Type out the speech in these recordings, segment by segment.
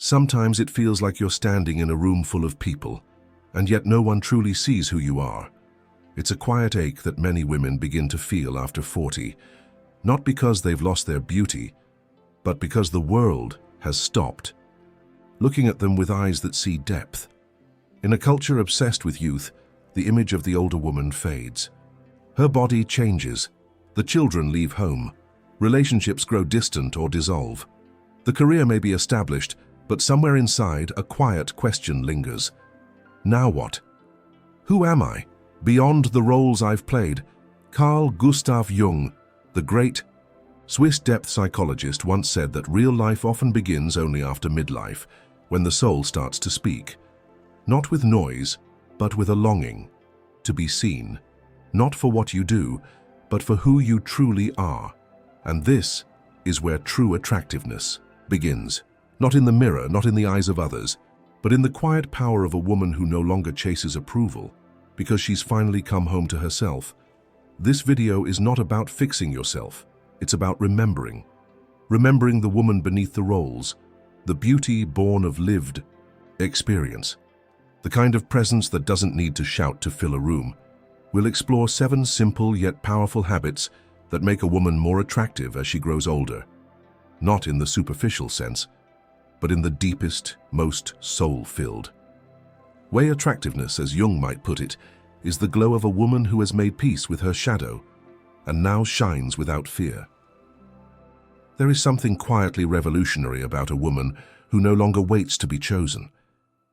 Sometimes it feels like you're standing in a room full of people, and yet no one truly sees who you are. It's a quiet ache that many women begin to feel after 40, not because they've lost their beauty, but because the world has stopped, looking at them with eyes that see depth. In a culture obsessed with youth, the image of the older woman fades. Her body changes, the children leave home, relationships grow distant or dissolve. The career may be established, but somewhere inside, a quiet question lingers. Now what? Who am I? Beyond the roles I've played. Carl Gustav Jung, the great Swiss depth psychologist, once said that real life often begins only after midlife, when the soul starts to speak. Not with noise, but with a longing to be seen. Not for what you do, but for who you truly are. And this is where true attractiveness begins. Not in the mirror, not in the eyes of others, but in the quiet power of a woman who no longer chases approval, because she's finally come home to herself. This video is not about fixing yourself. It's about remembering. Remembering the woman beneath the roles, the beauty born of lived experience. The kind of presence that doesn't need to shout to fill a room. We'll explore 7 simple yet powerful habits that make a woman more attractive as she grows older. Not in the superficial sense, but in the deepest, most soul-filled way. Attractiveness, as Jung might put it, is the glow of a woman who has made peace with her shadow and now shines without fear. There is something quietly revolutionary about a woman who no longer waits to be chosen.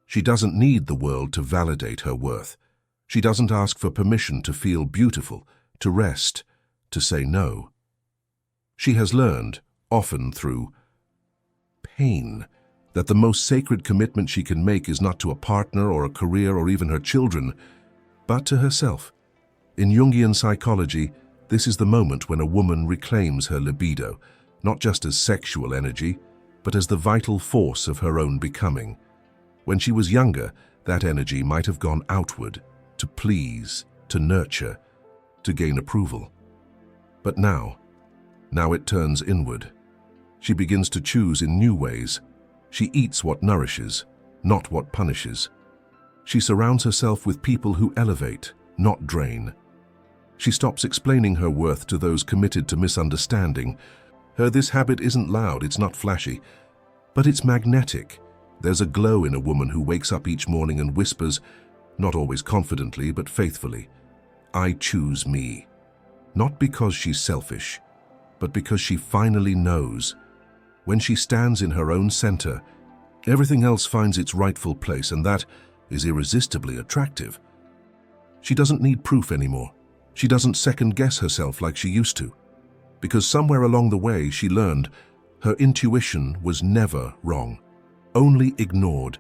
She doesn't need the world to validate her worth. She doesn't ask for permission to feel beautiful, to rest, to say no. She has learned, often through pain, that the most sacred commitment she can make is not to a partner or a career or even her children, but to herself. In Jungian psychology, this is the moment when a woman reclaims her libido, not just as sexual energy, but as the vital force of her own becoming. When she was younger, that energy might have gone outward, to please, to nurture, to gain approval. But now it turns inward. She begins to choose in new ways. She eats what nourishes, not what punishes. She surrounds herself with people who elevate, not drain. She stops explaining her worth to those committed to misunderstanding her. This habit isn't loud, it's not flashy, but it's magnetic. There's a glow in a woman who wakes up each morning and whispers, not always confidently, but faithfully, "I choose me." Not because she's selfish, but because she finally knows. When she stands in her own center, everything else finds its rightful place, and that is irresistibly attractive. She doesn't need proof anymore. She doesn't second-guess herself like she used to, because somewhere along the way she learned her intuition was never wrong, only ignored.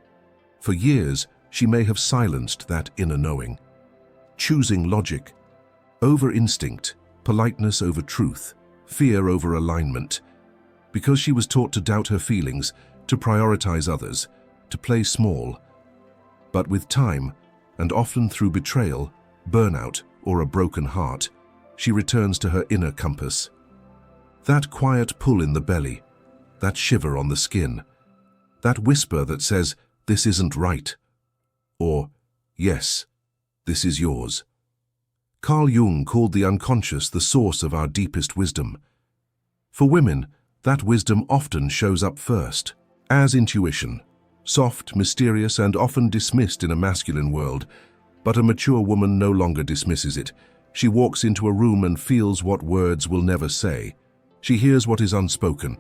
For years, she may have silenced that inner knowing, choosing logic over instinct, politeness over truth, fear over alignment, because she was taught to doubt her feelings, to prioritize others, to play small. But with time, and often through betrayal, burnout, or a broken heart, she returns to her inner compass. That quiet pull in the belly, that shiver on the skin, that whisper that says, "This isn't right," or, "Yes, this is yours." Carl Jung called the unconscious the source of our deepest wisdom. For women, that wisdom often shows up first, as intuition, soft, mysterious, and often dismissed in a masculine world. But a mature woman no longer dismisses it. She walks into a room and feels what words will never say. She hears what is unspoken,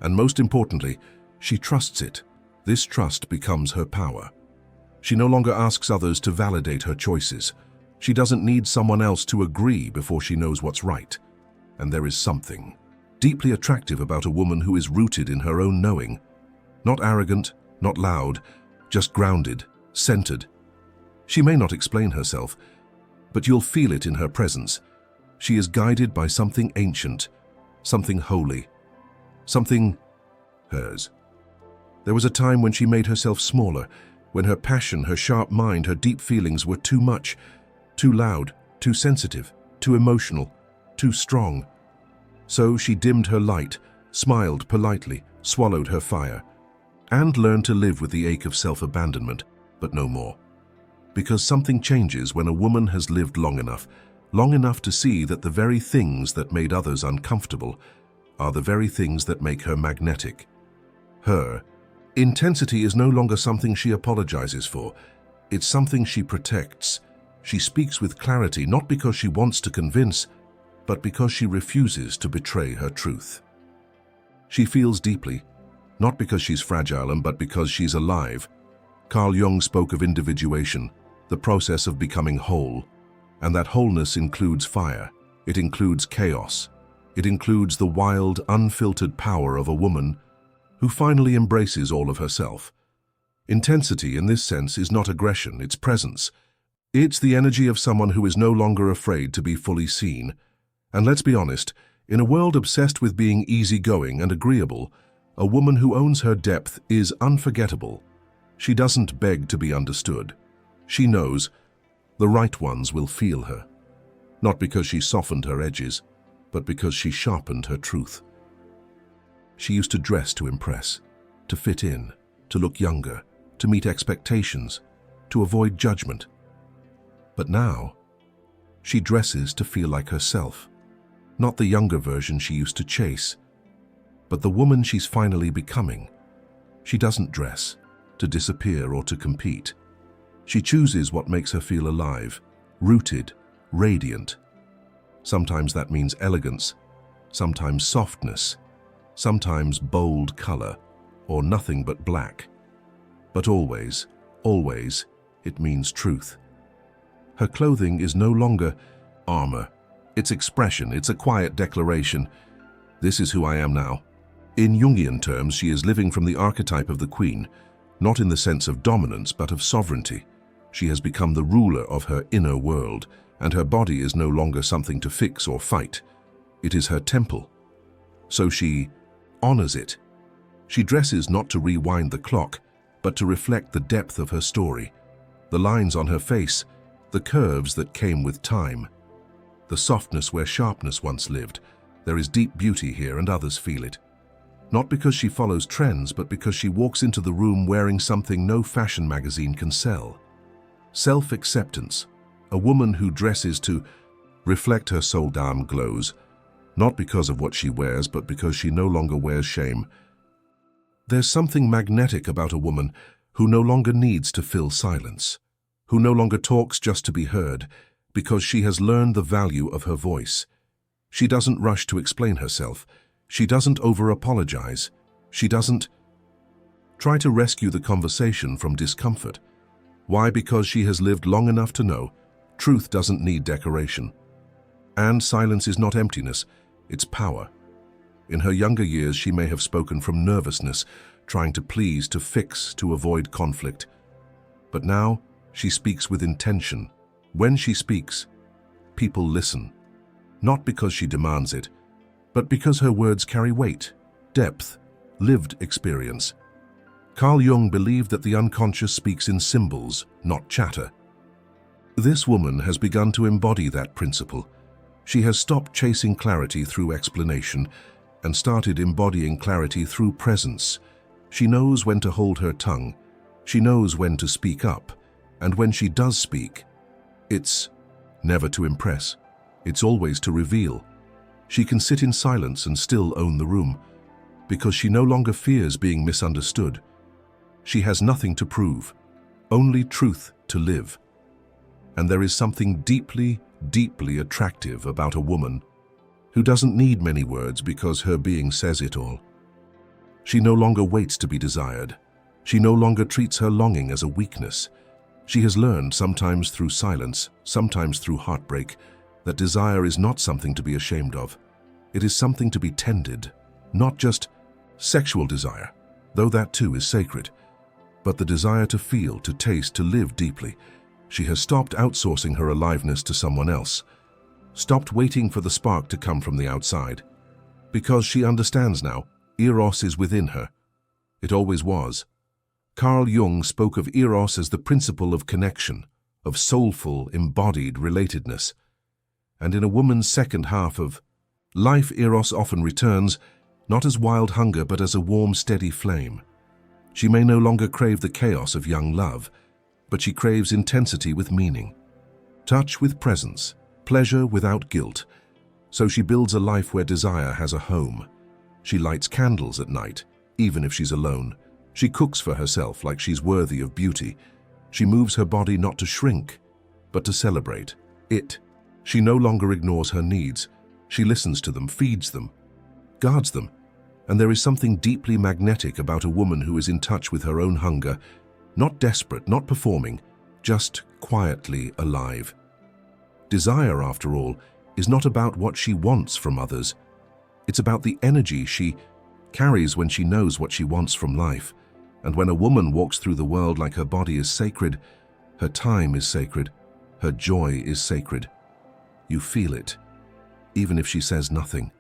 and most importantly, she trusts it. This trust becomes her power. She no longer asks others to validate her choices. She doesn't need someone else to agree before she knows what's right. And there is something deeply attractive about a woman who is rooted in her own knowing. Not arrogant, not loud, just grounded, centered. She may not explain herself, but you'll feel it in her presence. She is guided by something ancient, something holy, something hers. There was a time when she made herself smaller, when her passion, her sharp mind, her deep feelings were too much, too loud, too sensitive, too emotional, too strong. So she dimmed her light, smiled politely, swallowed her fire. and learn to live with the ache of self-abandonment, but no more. Because something changes when a woman has lived long enough to see that the very things that made others uncomfortable are the very things that make her magnetic. Her intensity is no longer something she apologizes for. It's something she protects. She speaks with clarity, not because she wants to convince, but because she refuses to betray her truth. She feels deeply, not because she's fragile, but because she's alive. Carl Jung spoke of individuation, the process of becoming whole, and that wholeness includes fire, it includes chaos, it includes the wild, unfiltered power of a woman who finally embraces all of herself. Intensity in this sense is not aggression, it's presence. It's the energy of someone who is no longer afraid to be fully seen. And let's be honest, in a world obsessed with being easygoing and agreeable, a woman who owns her depth is unforgettable. She doesn't beg to be understood. She knows the right ones will feel her. Not because she softened her edges, but because she sharpened her truth. She used to dress to impress, to fit in, to look younger, to meet expectations, to avoid judgment. But now, she dresses to feel like herself. Not the younger version she used to chase, but the woman she's finally becoming. She doesn't dress to disappear or to compete. She chooses what makes her feel alive, rooted, radiant. Sometimes that means elegance, sometimes softness, sometimes bold color, or nothing but black. But always, always, it means truth. Her clothing is no longer armor. It's expression, it's a quiet declaration. This is who I am now. In Jungian terms, she is living from the archetype of the queen, not in the sense of dominance, but of sovereignty. She has become the ruler of her inner world, and her body is no longer something to fix or fight. It is her temple. So she honors it. She dresses not to rewind the clock, but to reflect the depth of her story, the lines on her face, the curves that came with time, the softness where sharpness once lived. There is deep beauty here, and others feel it. Not because she follows trends, but because she walks into the room wearing something no fashion magazine can sell. Self-acceptance. A woman who dresses to reflect her soul down glows, not because of what she wears, but because she no longer wears shame. There's something magnetic about a woman who no longer needs to fill silence, who no longer talks just to be heard, because she has learned the value of her voice. She doesn't rush to explain herself. She doesn't over-apologize. She doesn't try to rescue the conversation from discomfort. Why? Because she has lived long enough to know truth doesn't need decoration. And silence is not emptiness, it's power. In her younger years, she may have spoken from nervousness, trying to please, to fix, to avoid conflict. But now, she speaks with intention. When she speaks, people listen. Not because she demands it, but because her words carry weight, depth, lived experience. Carl Jung believed that the unconscious speaks in symbols, not chatter. This woman has begun to embody that principle. She has stopped chasing clarity through explanation and started embodying clarity through presence. She knows when to hold her tongue. She knows when to speak up. And when she does speak, it's never to impress. It's always to reveal. She can sit in silence and still own the room, because she no longer fears being misunderstood. She has nothing to prove, only truth to live. And there is something deeply, deeply attractive about a woman who doesn't need many words because her being says it all. She no longer waits to be desired. She no longer treats her longing as a weakness. She has learned, sometimes through silence, sometimes through heartbreak, that desire is not something to be ashamed of. It is something to be tended, not just sexual desire, though that too is sacred, but the desire to feel, to taste, to live deeply. She has stopped outsourcing her aliveness to someone else, stopped waiting for the spark to come from the outside, because she understands now, Eros is within her. It always was. Carl Jung spoke of Eros as the principle of connection, of soulful, embodied relatedness. And in a woman's second half of life, Eros often returns, not as wild hunger, but as a warm, steady flame. She may no longer crave the chaos of young love, but she craves intensity with meaning, touch with presence, pleasure without guilt. So she builds a life where desire has a home. She lights candles at night, even if she's alone. She cooks for herself like she's worthy of beauty. She moves her body not to shrink, but to celebrate it. She no longer ignores her needs. She listens to them, feeds them, guards them. And there is something deeply magnetic about a woman who is in touch with her own hunger, not desperate, not performing, just quietly alive. Desire, after all, is not about what she wants from others. It's about the energy she carries when she knows what she wants from life. And when a woman walks through the world like her body is sacred, her time is sacred, her joy is sacred. You feel it, even if she says nothing.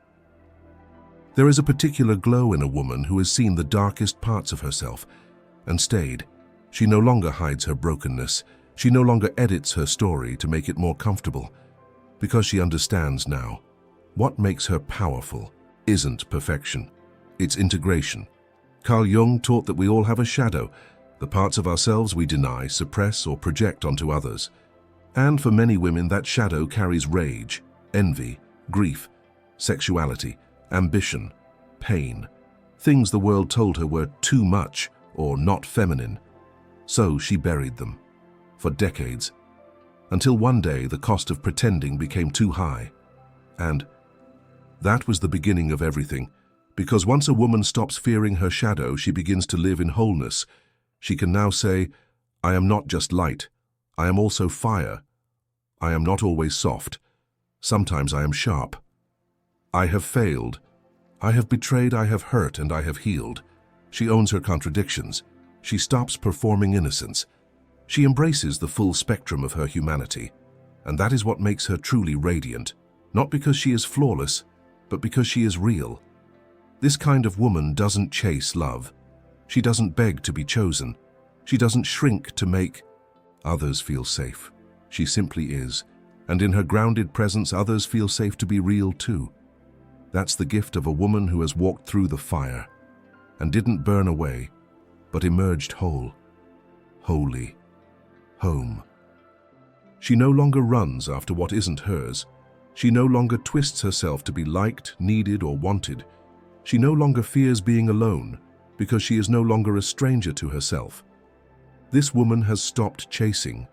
There is a particular glow in a woman who has seen the darkest parts of herself and stayed. She no longer hides her brokenness. She no longer edits her story to make it more comfortable, because she understands now. What makes her powerful isn't perfection, it's integration. Carl Jung taught that we all have a shadow, the parts of ourselves we deny, suppress, or project onto others. And for many women, that shadow carries rage, envy, grief, sexuality, ambition, pain, things the world told her were too much or not feminine. So she buried them for decades, until one day the cost of pretending became too high. And that was the beginning of everything, because once a woman stops fearing her shadow, she begins to live in wholeness. She can now say, I am not just light, I am also fire. I am not always soft. Sometimes I am sharp. I have failed. I have betrayed, I have hurt, and I have healed. She owns her contradictions. She stops performing innocence. She embraces the full spectrum of her humanity. And that is what makes her truly radiant, not because she is flawless, but because she is real. This kind of woman doesn't chase love. She doesn't beg to be chosen. She doesn't shrink to make others feel safe. She simply is. And in her grounded presence, others feel safe to be real too. That's the gift of a woman who has walked through the fire and didn't burn away, but emerged whole, holy, home. She no longer runs after what isn't hers. She no longer twists herself to be liked, needed, or wanted. She no longer fears being alone because she is no longer a stranger to herself. This woman has stopped chasing,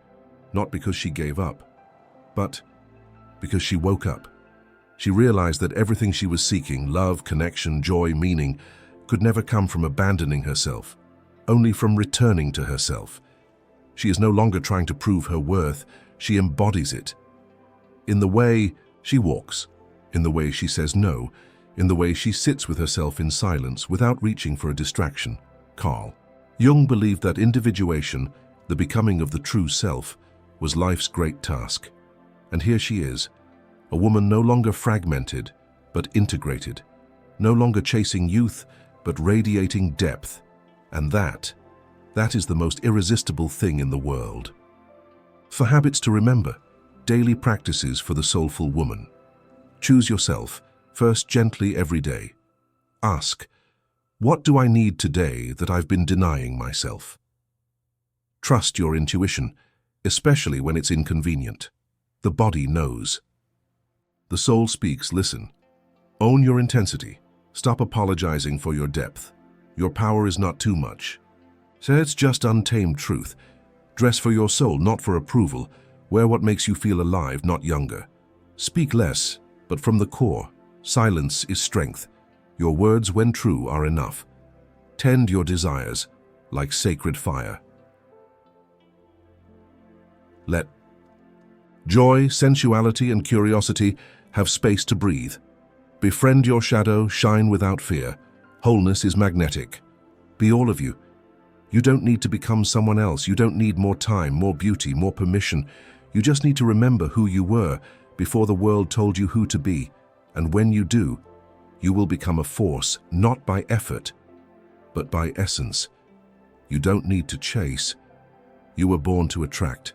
not because she gave up, but because she woke up. She realized that everything she was seeking, love, connection, joy, meaning, could never come from abandoning herself, only from returning to herself. She is no longer trying to prove her worth, she embodies it. In the way she walks, in the way she says no, in the way she sits with herself in silence without reaching for a distraction. Carl Jung believed that individuation, the becoming of the true self, was life's great task. And here she is, a woman no longer fragmented, but integrated, no longer chasing youth, but radiating depth. And that is the most irresistible thing in the world. For habits to remember, daily practices for the soulful woman. Choose yourself, first gently every day. Ask, what do I need today that I've been denying myself? Trust your intuition, especially when it's inconvenient. The body knows. The soul speaks, listen. Own your intensity. Stop apologizing for your depth. Your power is not too much. Say it's just untamed truth. Dress for your soul, not for approval. Wear what makes you feel alive, not younger. Speak less, but from the core. Silence is strength. Your words, when true, are enough. Tend your desires like sacred fire. Let joy, sensuality, and curiosity have space to breathe. Befriend your shadow, shine without fear. Wholeness is magnetic. Be all of you. You don't need to become someone else. You don't need more time, more beauty, more permission. You just need to remember who you were before the world told you who to be. And when you do, you will become a force, not by effort, but by essence. You don't need to chase. You were born to attract.